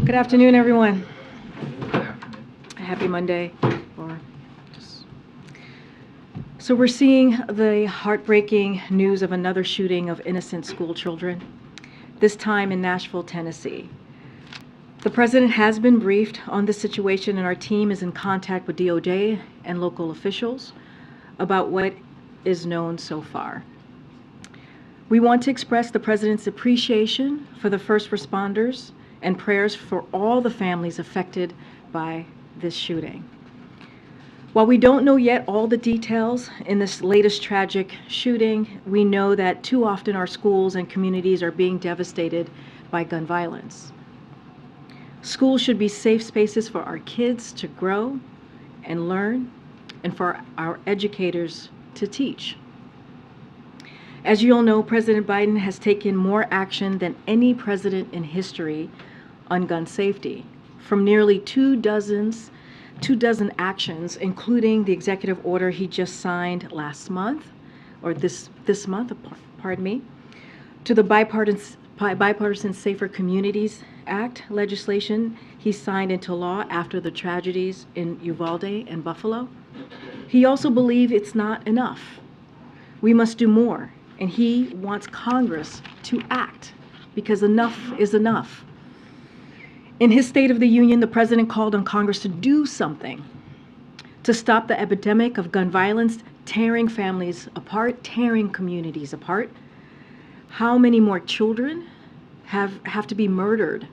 Good afternoon, everyone. Happy Monday. So we're seeing the heartbreaking news of another shooting of innocent school children, this time in Nashville, Tennessee. The president has been briefed on this situation, and our team is in contact with DOJ and local officials about what is known so far. We want to express the president's appreciation for the first responders and prayers for all the families affected by this shooting. While we don't know yet all the details in this latest tragic shooting, we know that too often our schools and communities are being devastated by gun violence. Schools should be safe spaces for our kids to grow and learn, and for our educators to teach. As you all know, President Biden has taken more action than any president in history on gun safety, from nearly two dozen actions, including the executive order he just signed last month, or this month, pardon me, to the bipartisan Safer Communities Act legislation he signed into law after the tragedies in Uvalde and Buffalo. He also believes it's not enough. We must do more, and he wants Congress to act, because enough is enough. In his State of the Union, the president called on Congress to do something to stop the epidemic of gun violence, tearing families apart, tearing communities apart. How many more children have to be murdered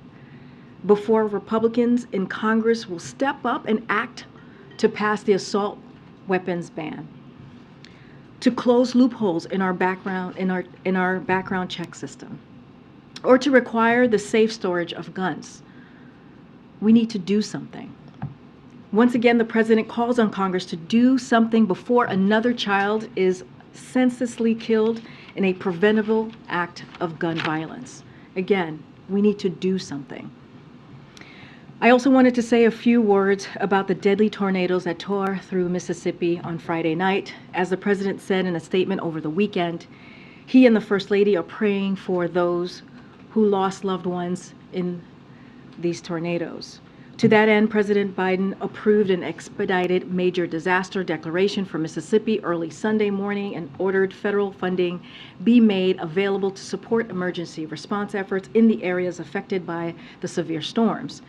before Republicans in Congress will step up and act to pass the assault weapons ban, to close loopholes in our background check system, or to require the safe storage of guns? We need to do something. Once again, the president calls on Congress to do something before another child is senselessly killed in a preventable act of gun violence. Again, we need to do something. I also wanted to say a few words about the deadly tornadoes that tore through Mississippi on Friday night. As the president said in a statement over the weekend, he and the First Lady are praying for those who lost loved ones in these tornadoes. To that end, President Biden approved an expedited major disaster declaration for Mississippi early Sunday morning and ordered federal funding be made available to support emergency response efforts in the areas affected by the severe storms.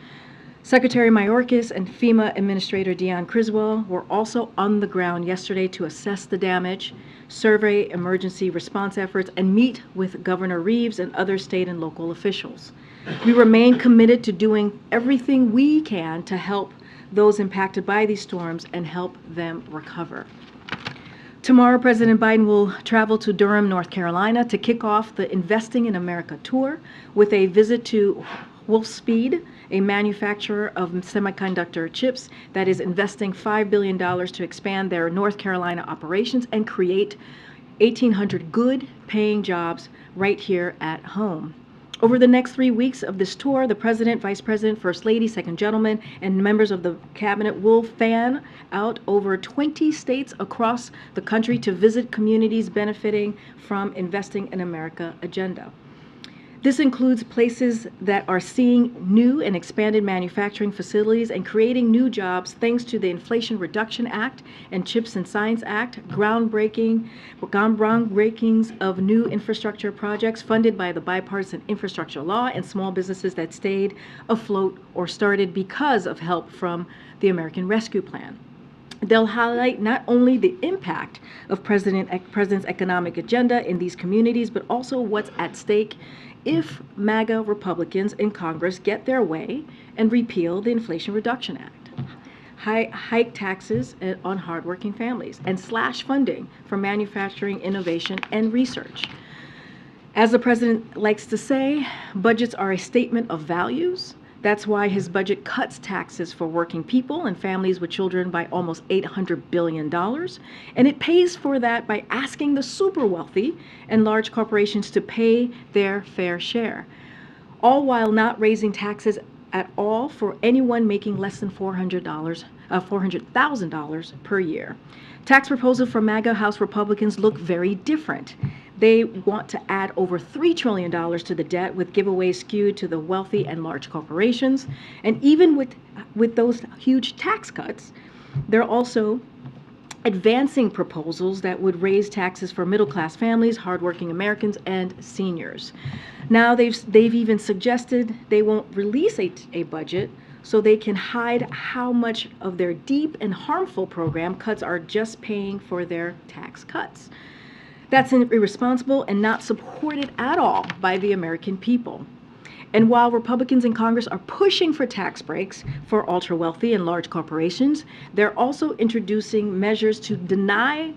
Secretary Mayorkas and FEMA Administrator Dion Criswell were also on the ground yesterday to assess the damage, survey emergency response efforts, and meet with Governor Reeves and other state and local officials. We remain committed to doing everything we can to help those impacted by these storms and help them recover. Tomorrow, President Biden will travel to Durham, North Carolina to kick off the Investing in America tour with a visit to Wolfspeed, a manufacturer of semiconductor chips that is investing $5 billion to expand their North Carolina operations and create 1,800 good-paying jobs right here at home. Over the next 3 weeks of this tour, the President, Vice President, First Lady, Second Gentleman, and members of the Cabinet will fan out over 20 states across the country to visit communities benefiting from Investing in America agenda. This includes places that are seeing new and expanded manufacturing facilities and creating new jobs thanks to the Inflation Reduction Act and CHIPS and Science Act, groundbreakings of new infrastructure projects funded by the bipartisan infrastructure law, and small businesses that stayed afloat or started because of help from the American Rescue Plan. They'll highlight not only the impact of President's economic agenda in these communities, but also what's at stake if MAGA Republicans in Congress get their way and repeal the Inflation Reduction Act, hike taxes on hardworking families, and slash funding for manufacturing, innovation, and research. As the president likes to say, budgets are a statement of values. That's why his budget cuts taxes for working people and families with children by almost $800 billion. And it pays for that by asking the super wealthy and large corporations to pay their fair share, all while not raising taxes at all for anyone making less than $400,000 per year. Tax proposals from MAGA House Republicans look very different. They want to add over $3 trillion to the debt, with giveaways skewed to the wealthy and large corporations. And even with those huge tax cuts, they're also advancing proposals that would raise taxes for middle-class families, hardworking Americans, and seniors. Now they've even suggested they won't release a budget so they can hide how much of their deep and harmful program cuts are just paying for their tax cuts. That's irresponsible and not supported at all by the American people. And while Republicans in Congress are pushing for tax breaks for ultra-wealthy and large corporations, they're also introducing measures to deny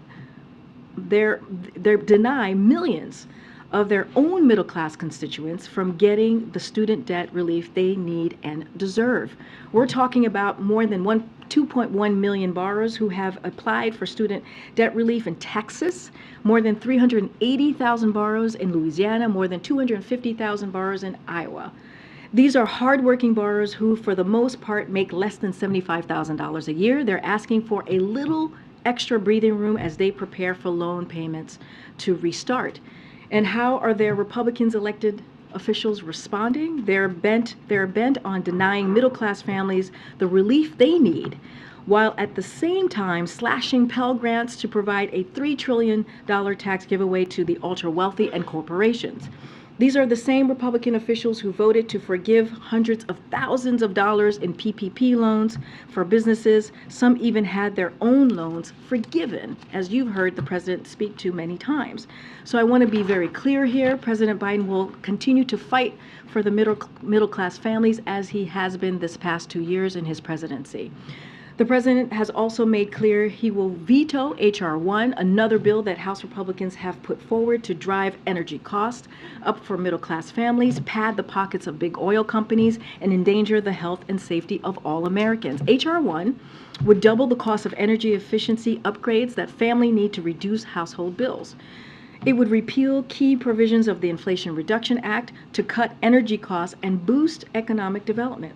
millions of their own middle-class constituents from getting the student debt relief they need and deserve. We're talking about more than 2.1 million borrowers who have applied for student debt relief in Texas, more than 380,000 borrowers in Louisiana, more than 250,000 borrowers in Iowa. These are hardworking borrowers who, for the most part, make less than $75,000 a year. They're asking for a little extra breathing room as they prepare for loan payments to restart. And how are their Republicans elected officials responding? They're bent on denying middle-class families the relief they need, while at the same time slashing Pell Grants to provide a $3 trillion tax giveaway to the ultra-wealthy and corporations. These are the same Republican officials who voted to forgive hundreds of thousands of dollars in PPP loans for businesses. Some even had their own loans forgiven, as you've heard the president speak to many times. So I want to be very clear here. President Biden will continue to fight for the middle-class families as he has been this past 2 years in his presidency. The president has also made clear he will veto H.R. 1, another bill that House Republicans have put forward to drive energy costs up for middle-class families, pad the pockets of big oil companies, and endanger the health and safety of all Americans. H.R. 1 would double the cost of energy efficiency upgrades that families need to reduce household bills. It would repeal key provisions of the Inflation Reduction Act to cut energy costs and boost economic development.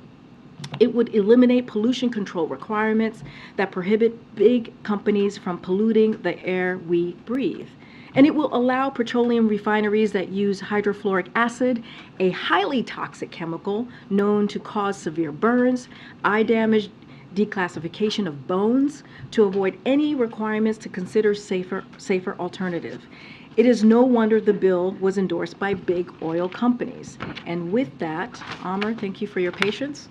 It would eliminate pollution control requirements that prohibit big companies from polluting the air we breathe. And it will allow petroleum refineries that use hydrofluoric acid, a highly toxic chemical known to cause severe burns, eye damage, declassification of bones, to avoid any requirements to consider safer alternative. It is no wonder the bill was endorsed by big oil companies. And with that, Amr, thank you for your patience.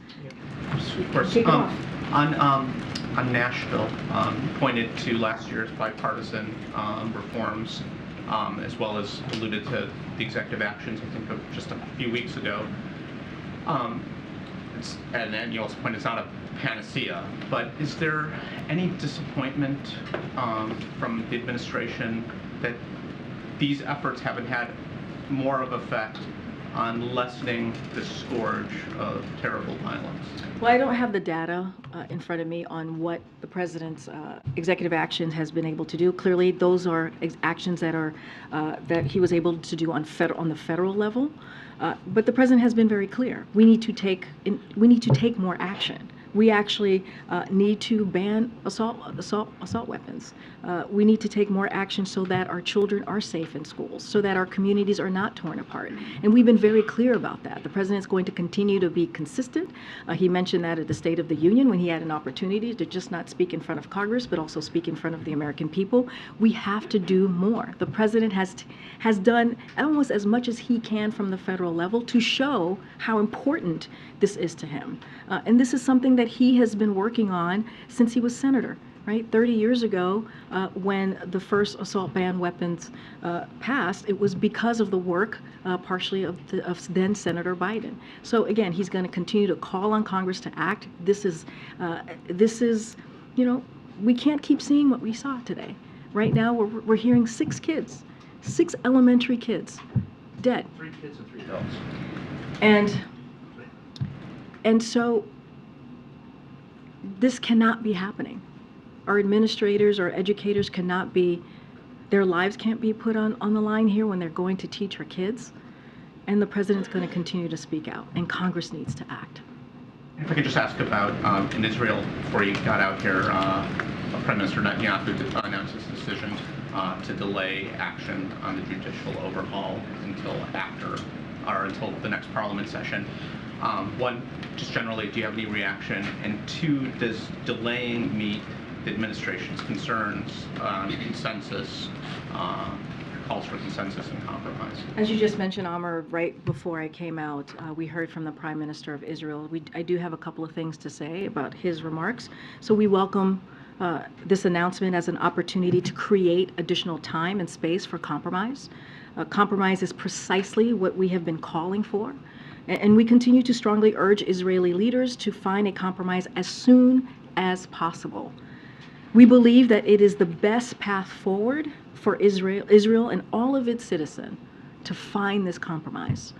Of course. On Nashville, pointed to last year's bipartisan reforms, as well as alluded to the executive actions, I think, of just a few weeks ago. And you also pointed it's not a panacea, but is there any disappointment from the administration that these efforts haven't had more of effect on lessening the scourge of terrible violence? Well, I don't have the data in front of me on what the president's executive actions has been able to do. Clearly, those are actions that are that he was able to do on the federal level. But the president has been very clear. We need to take more action. We actually need to ban assault weapons. We need to take more action so that our children are safe in schools, so that our communities are not torn apart. And we've been very clear about that. The president's going to continue to be consistent. He mentioned that at the State of the Union when he had an opportunity to just not speak in front of Congress, but also speak in front of the American people. We have to do more. The president has done almost as much as he can from the federal level to show how important this is to him. And this is something that he has been working on since he was senator, right? 30 years ago, when the first assault ban weapons passed, it was because of the work partially of then Senator Biden. So again, he's going to continue to call on Congress to act. This is, we can't keep seeing what we saw today. Right now, we're hearing 6 elementary kids, dead. 3 kids and 3 adults. And so this cannot be happening. Our administrators, our educators their lives can't be put on the line here when they're going to teach our kids. And the president's going to continue to speak out, and Congress needs to act. If I could just ask about, in Israel, before you got out here, Prime Minister Netanyahu announced his decision to delay action on the judicial overhaul until the next Parliament session. One, just generally, do you have any reaction? And two, does delaying meet the administration's concerns on consensus, calls for consensus and compromise? As you just mentioned, Amr, right before I came out, we heard from the Prime Minister of Israel. I do have a couple of things to say about his remarks. So we welcome this announcement as an opportunity to create additional time and space for compromise. Compromise is precisely what we have been calling for. And we continue to strongly urge Israeli leaders to find a compromise as soon as possible. We believe that it is the best path forward for Israel and all of its citizens to find this compromise.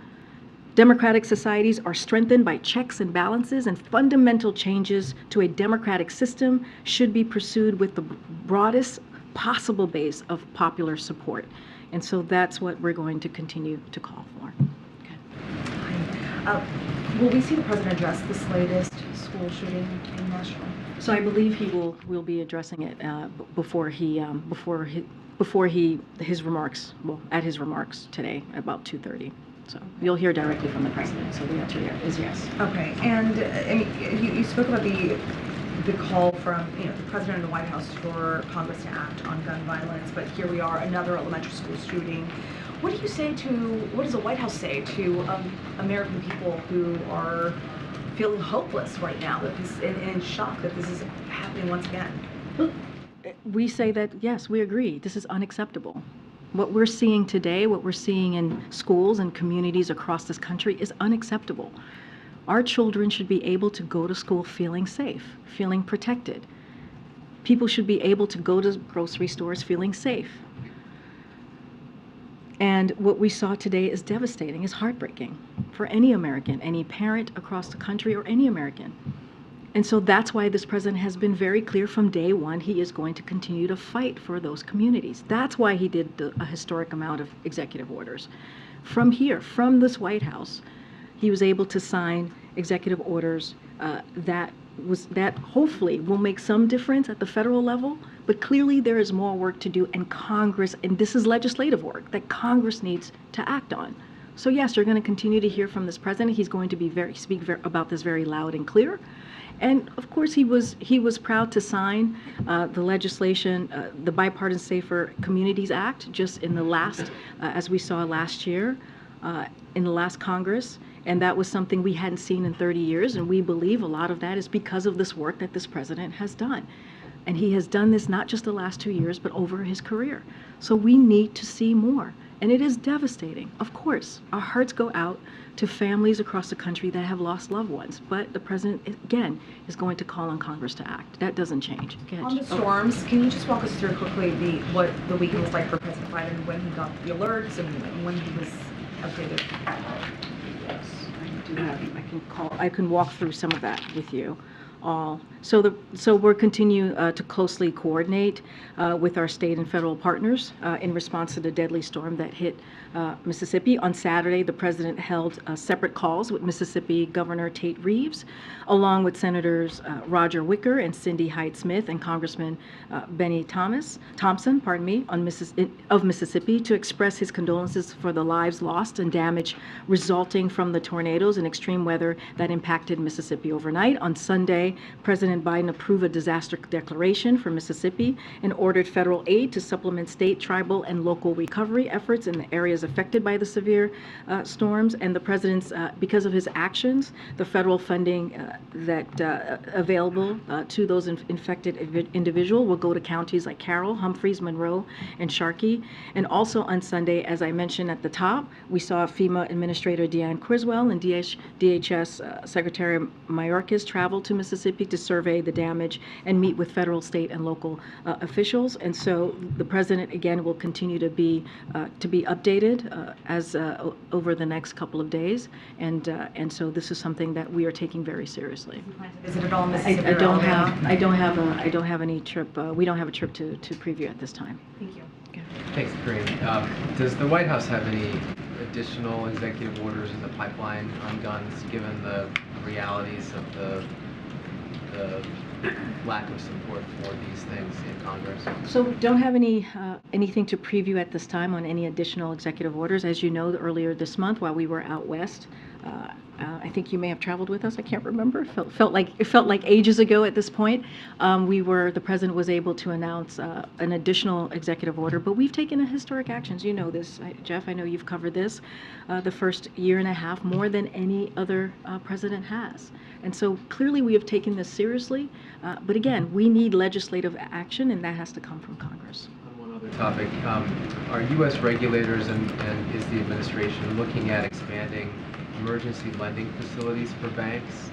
Democratic societies are strengthened by checks and balances, and fundamental changes to a democratic system should be pursued with the broadest possible base of popular support. And so that's what we're going to continue to call for. Will we see the president address this latest school shooting in Nashville? So I believe he will be addressing it before his remarks, well, at his remarks today about 2:30. So you'll hear directly from the president. So the answer here is yes. Okay, and I mean, you spoke about the call from the president and the White House for Congress to act on gun violence, but here we are, another elementary school shooting. What does the White House say to American people who are feeling hopeless right now, that this and in shock that this is happening once again? We say that, yes, we agree. This is unacceptable. What we're seeing today, what we're seeing in schools and communities across this country is unacceptable. Our children should be able to go to school feeling safe, feeling protected. People should be able to go to grocery stores feeling safe. And what we saw today is devastating, is heartbreaking for any American, any parent across the country, or any American. And so that's why this president has been very clear from day one he is going to continue to fight for those communities. That's why he did a historic amount of executive orders. From here, from this White House, he was able to sign executive orders that hopefully will make some difference at the federal level, but clearly there is more work to do, and Congress, and this is legislative work that Congress needs to act on. So yes, you're going to continue to hear from this president. He's going to speak about this very loud and clear. And of course, he was proud to sign the legislation, the Bipartisan Safer Communities Act, just in the last, as we saw last year, in the last Congress. And that was something we hadn't seen in 30 years. And we believe a lot of that is because of this work that this president has done. And he has done this not just the last 2 years, but over his career. So we need to see more. And it is devastating. Of course, our hearts go out to families across the country that have lost loved ones. But the president, again, is going to call on Congress to act. That doesn't change. On the storms, can you just walk us through quickly what the weekend was like for President Biden, when he got the alerts and when he was updated? Yes, I can walk through some of that with you all. So we're continue to closely coordinate with our state and federal partners in response to the deadly storm that hit Mississippi. On Saturday, the president held separate calls with Mississippi Governor Tate Reeves, along with Senators Roger Wicker and Cindy Hyde-Smith and Congressman Benny Thompson, of Mississippi, to express his condolences for the lives lost and damage resulting from the tornadoes and extreme weather that impacted Mississippi overnight. On Sunday, President Biden approved a disaster declaration for Mississippi and ordered federal aid to supplement state, tribal, and local recovery efforts in the areas affected by the severe storms. And the president's, because of his actions, the federal funding available to those infected individuals will go to counties like Carroll, Humphreys, Monroe, and Sharkey. And also on Sunday, as I mentioned at the top, we saw FEMA Administrator Deanne Criswell and DHS Secretary Mayorkas travel to Mississippi to survey the damage and meet with federal, state, and local officials. And so the president, again, will continue to be updated as over the next couple of days. And so this is something that we are taking very seriously. Is it at all Mississippi? I don't have any trip. We don't have a trip to preview at this time. Thank you. Thanks, Karine. Does the White House have any additional executive orders in the pipeline on guns, given the realities of the the lack of support for these things in Congress? So we don't have anything to preview at this time on any additional executive orders. As you know, earlier this month, while we were out west, I think you may have traveled with us. I can't remember. It felt like ages ago at this point. The president was able to announce an additional executive order, but we've taken historic actions. You know this, Jeff. I know you've covered this. The first year and a half, more than any other president has, and so clearly we have taken this seriously. But again, we need legislative action, and that has to come from Congress. On one other topic, are U.S. regulators and is the administration looking at expanding emergency lending facilities for banks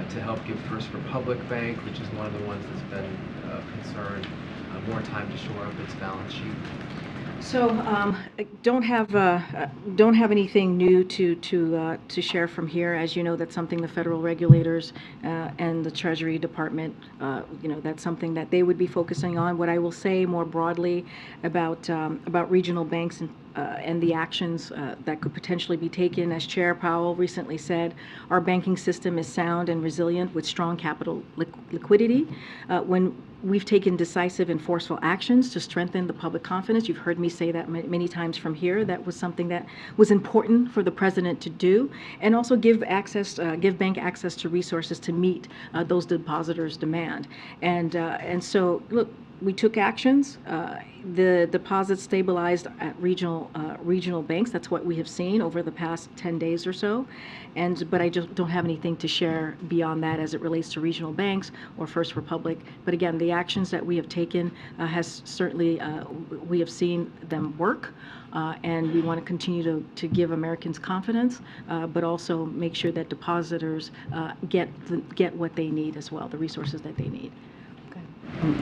to help give First Republic Bank, which is one of the ones that's been concerned, more time to shore up its balance sheet? So I don't have anything new to share from here. As you know, that's something the federal regulators and the Treasury Department, that's something that they would be focusing on. What I will say more broadly about regional banks and the actions that could potentially be taken, as Chair Powell recently said, our banking system is sound and resilient with strong capital liquidity. When we've taken decisive and forceful actions to strengthen the public confidence. You've heard me say that many times from here. That was something that was important for the president to do, and also give bank access to resources to meet those depositors' demand. And so, look, we took actions. The deposits stabilized at regional banks. That's what we have seen over the past 10 days or so. But I just don't have anything to share beyond that as it relates to regional banks or First Republic. But again, the actions that we have taken has certainly, we have seen them work. And we want to continue to give Americans confidence, but also make sure that depositors get what they need as well, the resources that they need.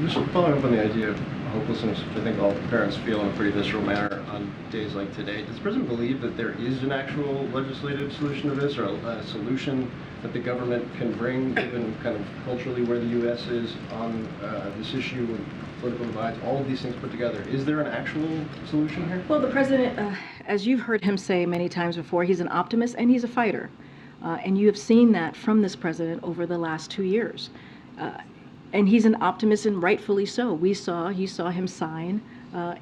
Just following up on the idea of hopelessness, which I think all parents feel in a pretty visceral manner on days like today, does the president believe that there is an actual legislative solution to this, or a solution that the government can bring, given kind of culturally where the U.S. is on this issue and political divides, all of these things put together? Is there an actual solution here? Well, the president, as you've heard him say many times before, he's an optimist and he's a fighter. And you have seen that from this president over the last 2 years. And he's an optimist, and rightfully so. You saw him sign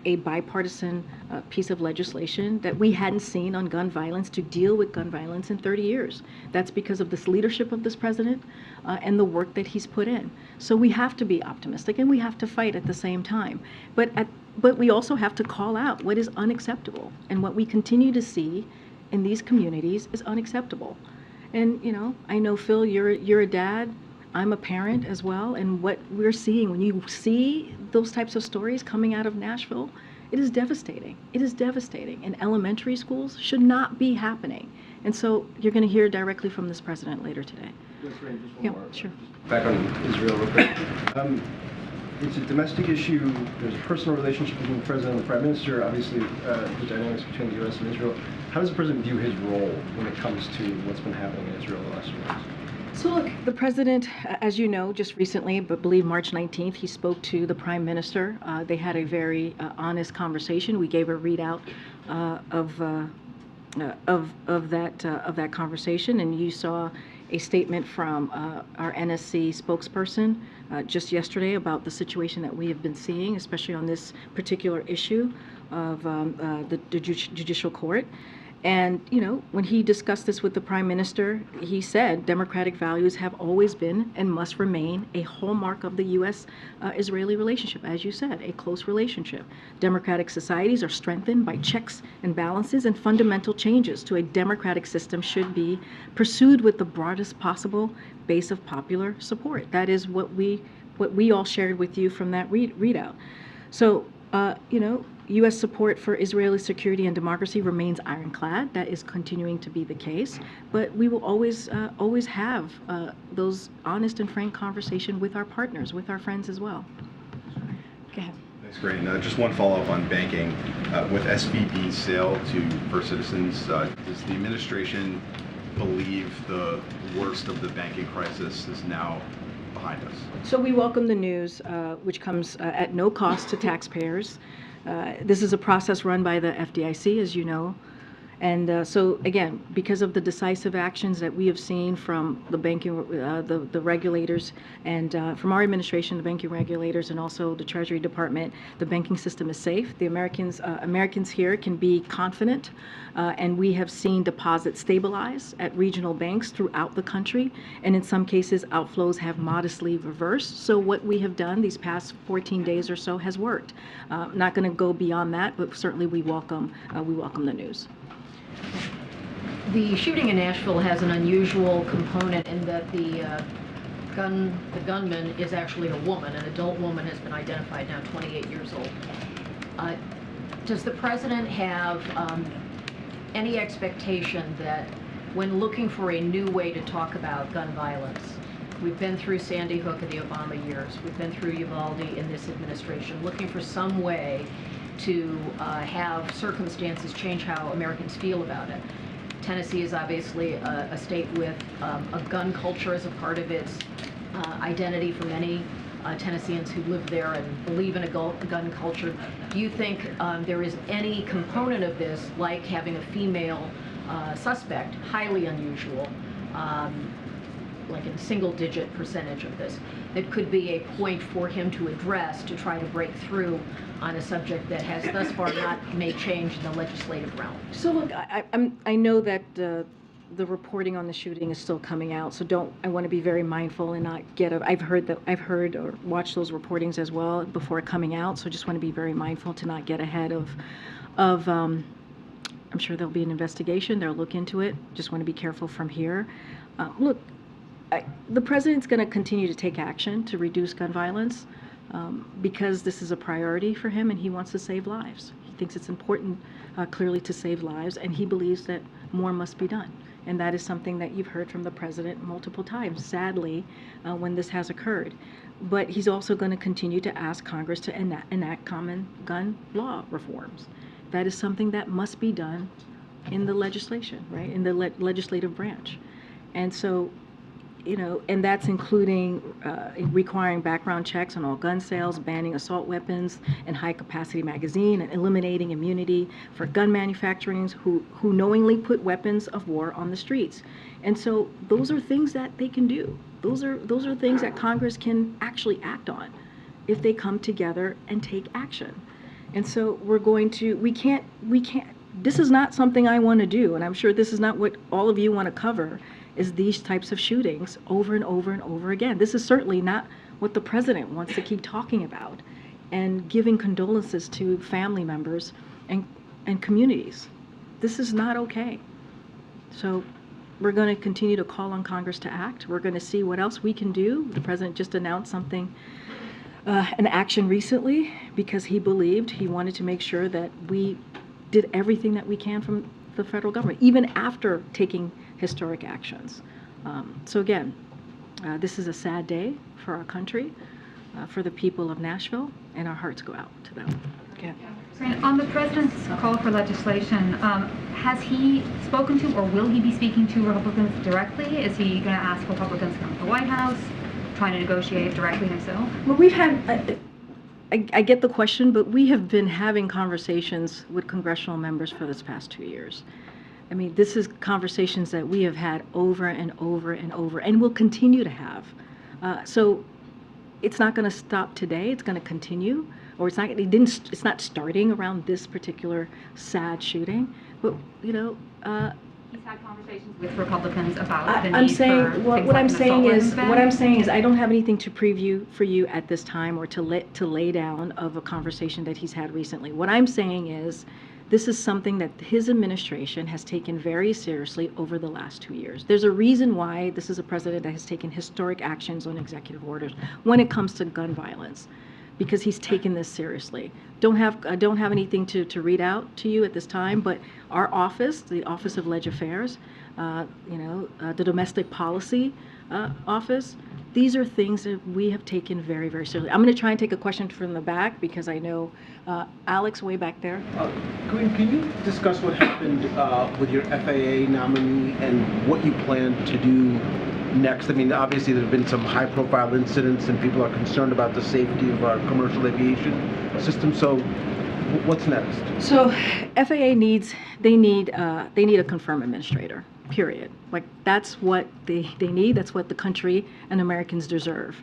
a bipartisan piece of legislation that we hadn't seen on gun violence, to deal with gun violence in 30 years. That's because of this leadership of this president and the work that he's put in. So we have to be optimistic, and we have to fight at the same time. But we also have to call out what is unacceptable, and what we continue to see in these communities is unacceptable. And I know, Phil, you're a dad. I'm a parent as well, and what we're seeing, when you see those types of stories coming out of Nashville, it is devastating. It is devastating, and elementary schools should not be happening. And so you're going to hear directly from this president later today. Just one more. Sure. Back on Israel real quick. It's a domestic issue. There's a personal relationship between the president and the prime minister, obviously the dynamics between the U.S. and Israel. How does the president view his role when it comes to what's been happening in Israel the last few months? So look, the president, as you know, just recently, but believe March 19th, he spoke to the prime minister. They had a very honest conversation. We gave a readout of that conversation, and you saw a statement from our NSC spokesperson just yesterday about the situation that we have been seeing, especially on this particular issue of the judicial court. And, when he discussed this with the prime minister, he said democratic values have always been and must remain a hallmark of the U.S.-Israeli relationship. As you said, a close relationship. Democratic societies are strengthened by checks and balances, and fundamental changes to a democratic system should be pursued with the broadest possible base of popular support. That is what we all shared with you from that readout. So, U.S. support for Israeli security and democracy remains ironclad. That is continuing to be the case. But we will always have those honest and frank conversations with our partners, with our friends as well. Go ahead. Thanks, Karine. Just one follow-up on banking. With SVB's sale to First Citizens, does the administration believe the worst of the banking crisis is now behind us? So we welcome the news, which comes at no cost to taxpayers. This is a process run by the FDIC, as you know, And so again, because of the decisive actions that we have seen from the banking, the regulators, and from our administration, the banking regulators, and also the Treasury Department, the banking system is safe. The Americans here can be confident, and we have seen deposits stabilize at regional banks throughout the country, and in some cases, outflows have modestly reversed. So what we have done these past 14 days or so has worked. Not going to go beyond that, but certainly we welcome the news. The shooting in Nashville has an unusual component in that the gunman is actually a woman, an adult woman, has been identified, now 28 years old. Does the president have any expectation that when looking for a new way to talk about gun violence, we've been through Sandy Hook in the Obama years, we've been through Uvalde in this administration, looking for some way to have circumstances change how Americans feel about it. Tennessee is obviously a state with a gun culture as a part of its identity for many Tennesseans who live there and believe in a gun culture. Do you think there is any component of this, like having a female suspect, highly unusual, like a single-digit percentage of this, that could be a point for him to address to try to break through on a subject that has thus far not made change in the legislative realm? So look, I know that the reporting on the shooting is still coming out, so I want to be very mindful and not I've heard or watched those reportings as well before coming out, so just want to be very mindful to not get ahead of I'm sure there'll be an investigation, they'll look into it, just want to be careful from here. Look, the president's going to continue to take action to reduce gun violence because this is a priority for him and he wants to save lives. He thinks it's important, clearly, to save lives, and he believes that more must be done. And that is something that you've heard from the president multiple times, sadly, when this has occurred. But he's also going to continue to ask Congress to enact common gun law reforms. That is something that must be done in the legislation, right, in the legislative branch. And so, and that's including requiring background checks on all gun sales, banning assault weapons and high-capacity magazine, and eliminating immunity for gun manufacturers who knowingly put weapons of war on the streets. And so those are things that they can do. Those are things that Congress can actually act on if they come together and take action. And so we can't, this is not something I want to do, and I'm sure this is not what all of you want to cover, is these types of shootings over and over and over again. This is certainly not what the president wants to keep talking about and giving condolences to family members and communities. This is not okay. So we're going to continue to call on Congress to act. We're going to see what else we can do. The president just announced something, an action recently, because he wanted to make sure that we did everything that we can from the federal government, even after taking historic actions. So again, this is a sad day for our country, for the people of Nashville, and our hearts go out to them. Okay. And on the president's call for legislation, has he spoken to or will he be speaking to Republicans directly? Is he going to ask Republicans to come to the White House, trying to negotiate directly himself? Well, we've had, I get the question, but we have been having conversations with congressional members for this past 2 years. I mean, this is conversations that we have had over and over and over, and will continue to have. So it's not going to stop today. It's going to continue, or it's not starting around this particular sad shooting. But he's had conversations with Republicans about the need I'm saying for what I'm saying is I don't have anything to preview for you at this time or to lay down of a conversation that he's had recently. What I'm saying is, this is something that his administration has taken very seriously over the last 2 years. There's a reason why this is a president that has taken historic actions on executive orders when it comes to gun violence, because he's taken this seriously. I don't have anything to read out to you at this time, but our office, the Office of Leg Affairs, the Domestic Policy Office, these are things that we have taken very, very seriously. I'm going to try and take a question from the back because I know Alex way back there. Karine, can you discuss what happened with your FAA nominee and what you plan to do next? I mean, obviously there have been some high-profile incidents and people are concerned about the safety of our commercial aviation system. So What's next? So FAA needs a confirmed administrator, period. Like, that's what they need. That's what the country and Americans deserve.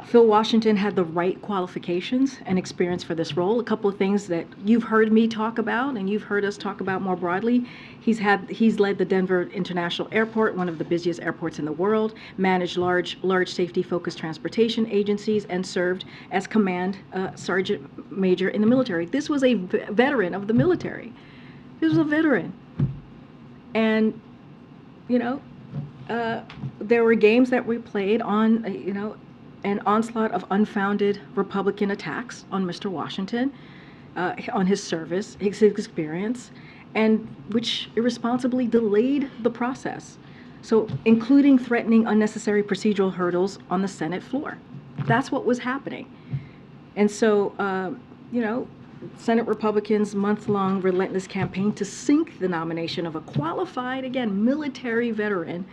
Phil Washington had the right qualifications and experience for this role. A couple of things that you've heard me talk about and you've heard us talk about more broadly. He's led the Denver International Airport, one of the busiest airports in the world, managed large safety-focused transportation agencies, and served as command sergeant major in the military. This was a veteran of the military. This was a veteran. And, there were games that we played on, an onslaught of unfounded Republican attacks on Mr. Washington, on his service, his experience, and which irresponsibly delayed the process. So, including threatening unnecessary procedural hurdles on the Senate floor. That's what was happening. And so, Senate Republicans' month-long relentless campaign to sink the nomination of a qualified, again, military veteran.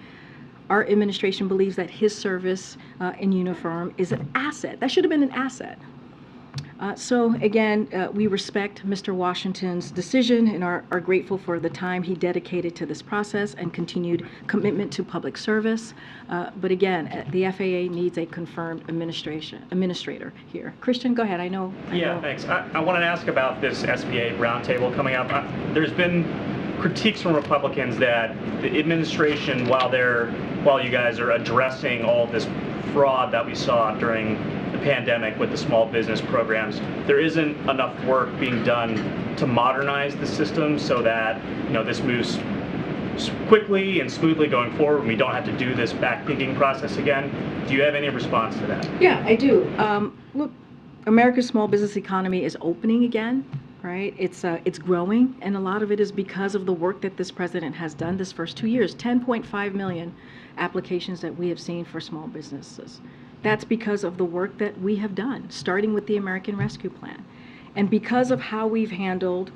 Our administration believes that his service in uniform is an asset. That should have been an asset. So again, we respect Mr. Washington's decision and are grateful for the time he dedicated to this process and continued commitment to public service. But again, the FAA needs a confirmed administrator here. Christian, go ahead. I know. Thanks. I wanted to ask about this SBA roundtable coming up. There's been critiques from Republicans that the administration, while you guys are addressing all this fraud that we saw during the pandemic with the small business programs, there isn't enough work being done to modernize the system so that this moves quickly and smoothly going forward and we don't have to do this backpicking process again. Do you have any response to that? Yeah, I do. Look, America's small business economy is opening again. Right? It's growing, and a lot of it is because of the work that this president has done this first 2 years. 10.5 million applications that we have seen for small businesses. That's because of the work that we have done, starting with the American Rescue Plan. And because of how we've handled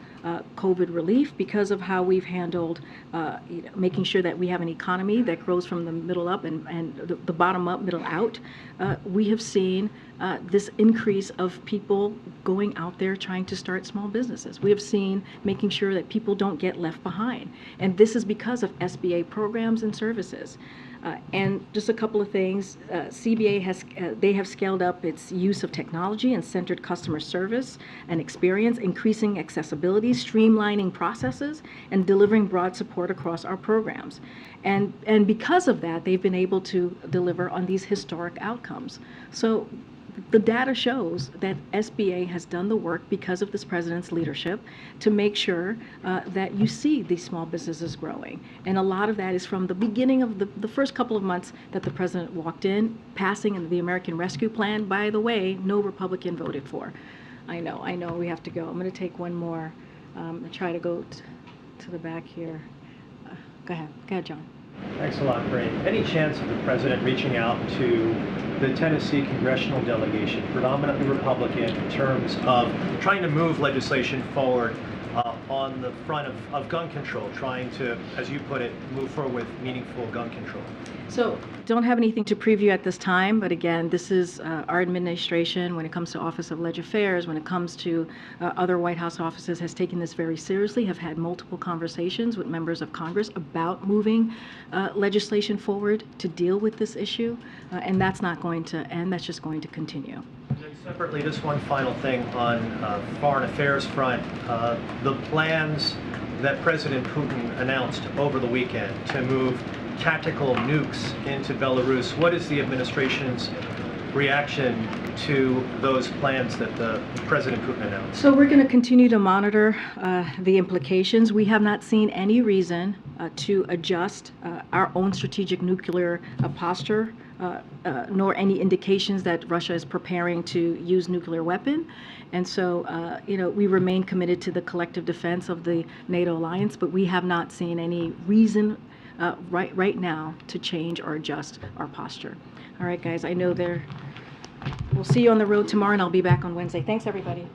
COVID relief, because of how we've handled making sure that we have an economy that grows from the middle up and the bottom up, middle out, we have seen this increase of people going out there trying to start small businesses. We have seen making sure that people don't get left behind. And this is because of SBA programs and services. And just a couple of things, CBA they have scaled up its use of technology and centered customer service and experience, increasing accessibility, streamlining processes, and delivering broad support across our programs. And because of that, they've been able to deliver on these historic outcomes. So the data shows that SBA has done the work because of this president's leadership to make sure that you see these small businesses growing. And a lot of that is from the beginning of the first couple of months that the president walked in, passing the American Rescue Plan. By the way, no Republican voted for. I know, we have to go. I'm going to take one more and try to go to the back here. Go ahead, John. Thanks a lot, Karine. Any chance of the president reaching out to the Tennessee congressional delegation, predominantly Republican, in terms of trying to move legislation forward on the front of gun control, trying to, as you put it, move forward with meaningful gun control? So don't have anything to preview at this time, but again, this is our administration, when it comes to Office of Leg Affairs, when it comes to other White House offices, has taken this very seriously, have had multiple conversations with members of Congress about moving legislation forward to deal with this issue, and that's not going to end, that's just going to continue. And then separately, just one final thing on foreign affairs front, the plans that President Putin announced over the weekend to move tactical nukes into Belarus. What is the administration's reaction to those plans that the President Putin announced? So we're going to continue to monitor the implications. We have not seen any reason to adjust our own strategic nuclear posture, nor any indications that Russia is preparing to use nuclear weapon. And so, we remain committed to the collective defense of the NATO alliance, but we have not seen any reason right now to change or adjust our posture. All right, guys, I know we'll see you on the road tomorrow, and I'll be back on Wednesday. Thanks, everybody.